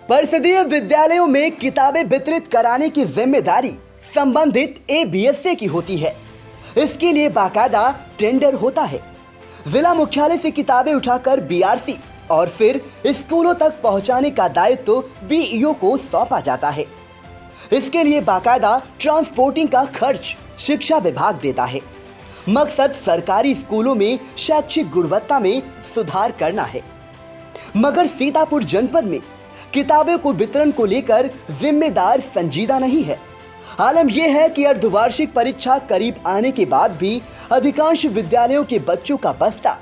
परिषदीय विद्यालयों में किताबें वितरित कराने की जिम्मेदारी संबंधित एबीएसए की होती है। इसके लिए बाकायदा टेंडर होता है। जिला मुख्यालय से किताबें उठाकर बीआरसी और फिर स्कूलों तक पहुंचाने का दायित्व बीईओ को सौंपा जाता है। इसके लिए बाकायदा ट्रांसपोर्टिंग का खर्च शिक्षा विभाग देता है। मकसद सरकारी स्कूलों में शैक्षिक गुणवत्ता में सुधार करना है। मगर सीतापुर जनपद में किताबों को वितरण को लेकर जिम्मेदार संजीदा नहीं है। आलम यह है कि अर्धवार्षिक परीक्षा करीब आने के बाद भी अधिकांश विद्यालयों के बच्चों का बस्ता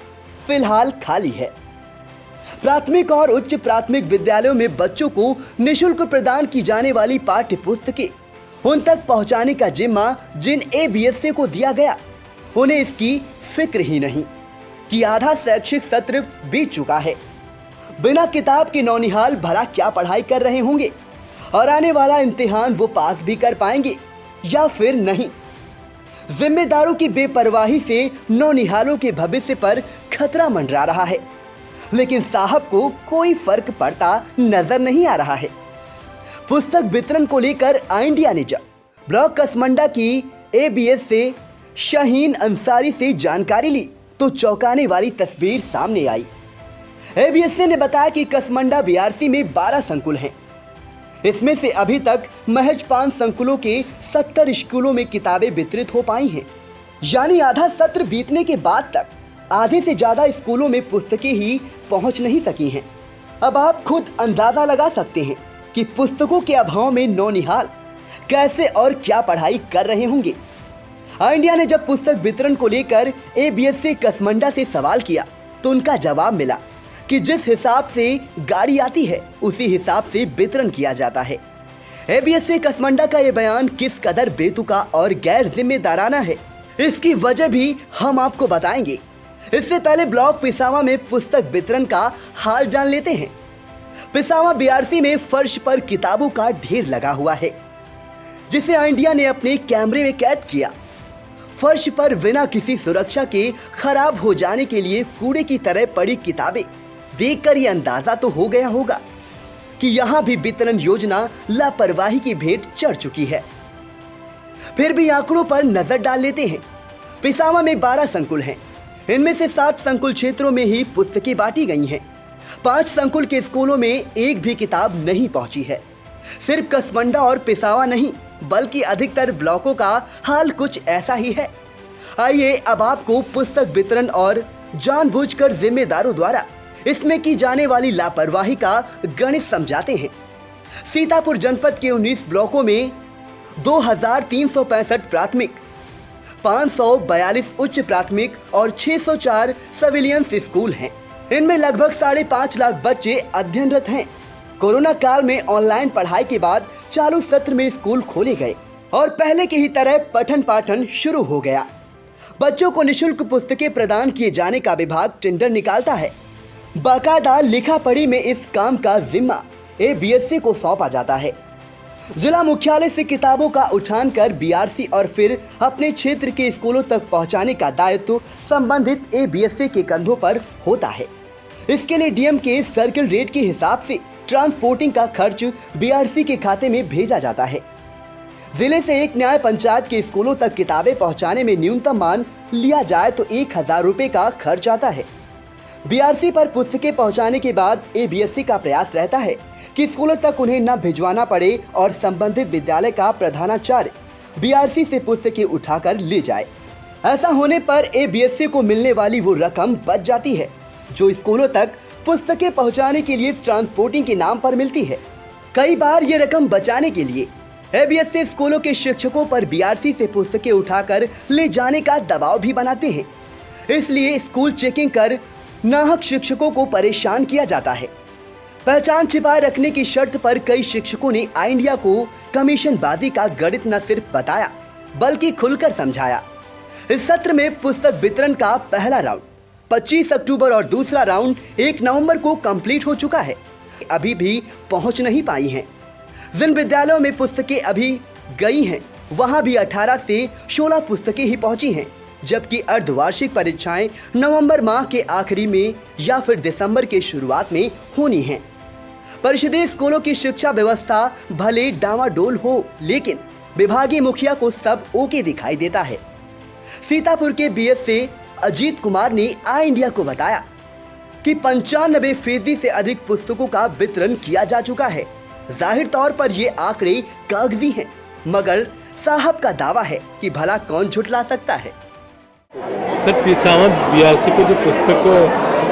फिलहाल खाली है। प्राथमिक और उच्च प्राथमिक विद्यालयों में बच्चों को निःशुल्क प्रदान की जाने वाली पाठ्य पुस्तकें उन तक पहुंचाने का जिम्मा जिन एबीएसए को दिया गया, उन्हें इसकी फिक्र ही नहीं कि आधा शैक्षिक सत्र बीत चुका है। बिना किताब के नौनिहाल भला क्या पढ़ाई कर रहे होंगे और आने वाला इम्तिहान वो पास भी कर पाएंगे या फिर नहीं। जिम्मेदारों की बेपरवाही से नौनिहालों के भविष्य पर खतरा मंडरा रहा है, लेकिन साहब को कोई फर्क पड़ता नजर नहीं आ रहा है। पुस्तक वितरण को लेकर इंडिया ने जब ब्लॉक कसमंडा की एबीएसए शाहीन अंसारी से जानकारी ली तो चौंकाने वाली तस्वीर सामने आई। एबीएसए ने बताया कि कसमंडा बीआरसी में 12 संकुल हैं। इसमें से अभी तक महज 5 संकुलों के 70 स्कूलों में किताबें वितरित हो पाई हैं, यानी आधा सत्र बीतने के बाद तक आधे से ज्यादा स्कूलों में पुस्तकें ही पहुंच नहीं सकी हैं। अब आप खुद अंदाजा लगा सकते हैं कि पुस्तकों के अभाव में नौनिहाल कैसे और क्या पढ़ाई कर रहे होंगे। इंडिया ने जब पुस्तक वितरण को लेकर एबीएसए कसमंडा से सवाल किया तो उनका जवाब मिला कि जिस हिसाब से गाड़ी आती है उसी हिसाब से वितरण किया जाता है। एबीएसए कसमंडा का यह बयान किस कदर बेतुका और गैर जिम्मेदाराना है, इसकी वजह भी हम आपको बताएंगे। इससे पहले ब्लॉक पिसावा में पुस्तक वितरण का हाल जान लेते हैं। पिसावा बीआरसी में फर्श पर किताबों का ढेर लगा हुआ है, जिसे इंडिया ने अपने कैमरे में कैद किया। फर्श पर बिना किसी सुरक्षा के खराब हो जाने के लिए कूड़े की तरह पड़ी किताबें देखकर ये अंदाजा तो हो गया होगा कि यहां भी वितरण योजना लापरवाही की भेंट चढ़ चुकी है। फिर भी आंकड़ों पर नजर डाल लेते हैं। पिसावा में 12 संकुल हैं। इनमें से 7 संकुल क्षेत्रों में ही पुस्तकें बांटी गई हैं। 5 संकुल के स्कूलों में एक भी किताब नहीं पहुंची है। सिर्फ कसमंडा और पिसावा नहीं बल्कि अधिकतर ब्लॉकों का हाल कुछ ऐसा ही है। आइए अब आपको पुस्तक वितरण और जानबूझकर जिम्मेदारों द्वारा इसमें की जाने वाली लापरवाही का गणित समझाते हैं। सीतापुर जनपद के 19 ब्लॉकों में 2365 प्राथमिक, 542 उच्च प्राथमिक और 604 सिविलियंस स्कूल हैं। इनमें लगभग 5.5 लाख बच्चे अध्ययनरत हैं। कोरोना काल में ऑनलाइन पढ़ाई के बाद चालू सत्र में स्कूल खोले गए और पहले की ही तरह पठन पाठन शुरू हो गया। बच्चों को निःशुल्क पुस्तकें प्रदान किए जाने का विभाग टेंडर निकालता है। बाकायदा लिखा पढ़ी में इस काम का जिम्मा एबीएसए को सौंपा जाता है। जिला मुख्यालय से किताबों का उठान कर बीआरसी और फिर अपने क्षेत्र के स्कूलों तक पहुंचाने का दायित्व संबंधित एबीएसए के कंधों पर होता है। इसके लिए डीएम के सर्किल रेट के हिसाब से ट्रांसपोर्टिंग का खर्च बीआरसी के खाते में भेजा जाता है। जिले से एक न्याय पंचायत के स्कूलों तक किताबें पहुंचाने में न्यूनतम मान लिया जाए तो 1000 रुपए का खर्च आता है। बीआरसी पर पुस्तकें पहुंचाने के बाद एबीएससी का प्रयास रहता है कि स्कूलों तक उन्हें न भिजवाना पड़े और संबंधित विद्यालय का प्रधानाचार्य बीआरसी से पुस्तकें उठाकर ले जाए। ऐसा होने पर एबीएससी को मिलने वाली वो रकम बच जाती है जो स्कूलों तक पुस्तकें पहुंचाने के लिए ट्रांसपोर्टिंग के नाम पर मिलती है। कई बार ये रकम बचाने के लिए एबीएससी स्कूलों के शिक्षकों पर बीआरसी से पुस्तकें उठाकर ले जाने का दबाव भी बनाते हैं। इसलिए स्कूल चेकिंग कर नाहक शिक्षकों को परेशान किया जाता है। पहचान छिपाए रखने की शर्त पर कई शिक्षकों ने इंडिया को कमीशनबाजी का गणित न सिर्फ बताया बल्कि खुलकर समझाया। इस सत्र में पुस्तक वितरण का पहला राउंड 25 अक्टूबर और दूसरा राउंड 1 नवंबर को कंप्लीट हो चुका है। अभी भी पहुंच नहीं पाई हैं। जिन विद्यालयों में पुस्तकें अभी गई हैं वहां भी 18 से 16 पुस्तकें ही पहुंची हैं, जबकि अर्धवार्षिक परीक्षाएं नवंबर माह के आखिरी में या फिर दिसंबर के शुरुआत में होनी हैं। परिषदीय स्कूलों की शिक्षा व्यवस्था भले डामाडोल हो, लेकिन विभागीय मुखिया को सब ओके दिखाई देता है। सीतापुर के बीएस से अजीत कुमार ने आई इंडिया को बताया कि 95% से अधिक पुस्तकों का वितरण किया जा चुका है। जाहिर तौर पर ये आंकड़े कागजी हैं, मगर साहब का दावा है कि भला कौन झुठला सकता है। सर, पिछावर बीआरसी को जो पुस्तक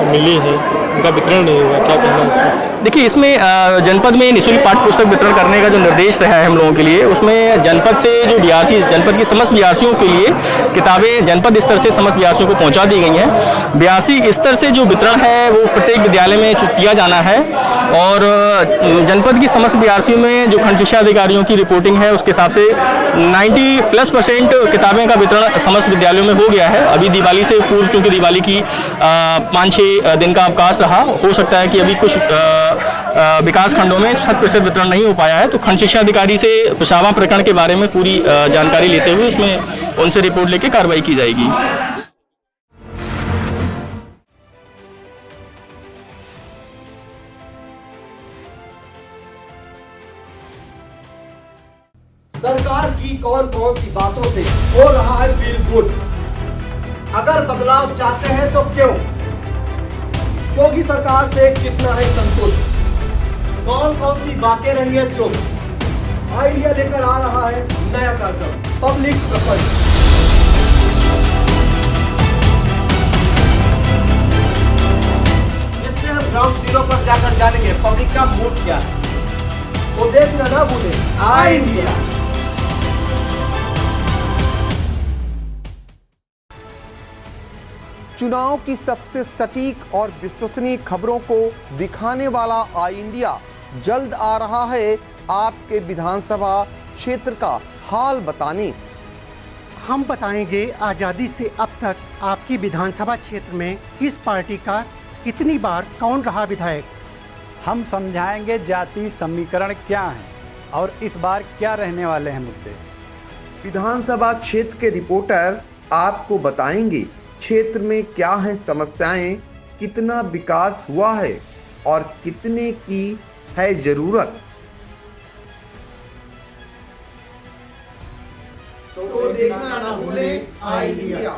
मिली है उनका वितरण नहीं हुआ, क्या कहना है इसका? देखिए, इसमें जनपद में निःशुल्क पाठ्य पुस्तक वितरण करने का जो निर्देश रहा है हम लोगों के लिए, उसमें जनपद से जो बीआरसी, जनपद की समस्त बीआरसीओं के लिए किताबें जनपद स्तर से समस्त बीआरसीओं को पहुंचा दी गई हैं। बीआरसी स्तर से जो वितरण है वो प्रत्येक विद्यालय में किया जाना है, और जनपद की समस्त बीआरसीओं में जो खंड शिक्षा अधिकारियों की रिपोर्टिंग है उसके हिसाब से 90+% किताबें का वितरण समस्त विद्यालयों में हो गया है। अभी दिवाली से पूर्व, चूँकि दिवाली की 5-6 दिन का अवकाश रहा, हो सकता है कि अभी कुछ विकास खंडों में 100% वितरण नहीं हो पाया है। तो खंड शिक्षा अधिकारी से पिछावा प्रकरण के बारे में पूरी जानकारी लेते हुए उसमें उनसे रिपोर्ट लेके कार्रवाई की जाएगी। सरकार की कौन कौन सी बातों से हो रहा है फील गुड? अगर बदलाव चाहते हैं तो क्यों? योगी सरकार से कितना है संतुष्ट? कौन कौन सी बातें रही है जो आइडिया लेकर आ रहा है नया कार्यक्रम पब्लिक प्रपंच। जिसमें हम ग्राउंड जीरो पर जाकर जानेंगे पब्लिक का मूड क्या है। तो देखना ना भूलें आई इंडिया। चुनाव की सबसे सटीक और विश्वसनीय खबरों को दिखाने वाला आई इंडिया जल्द आ रहा है आपके विधानसभा क्षेत्र का हाल बताने। हम बताएंगे आज़ादी से अब तक आपकी विधानसभा क्षेत्र में किस पार्टी का कितनी बार कौन रहा विधायक। हम समझाएंगे जाति समीकरण क्या है और इस बार क्या रहने वाले हैं मुद्दे। विधानसभा क्षेत्र के रिपोर्टर आपको बताएंगे क्षेत्र में क्या है समस्याएं, कितना विकास हुआ है और कितने की है जरूरत। तो देखना ना भूलें आई इंडिया।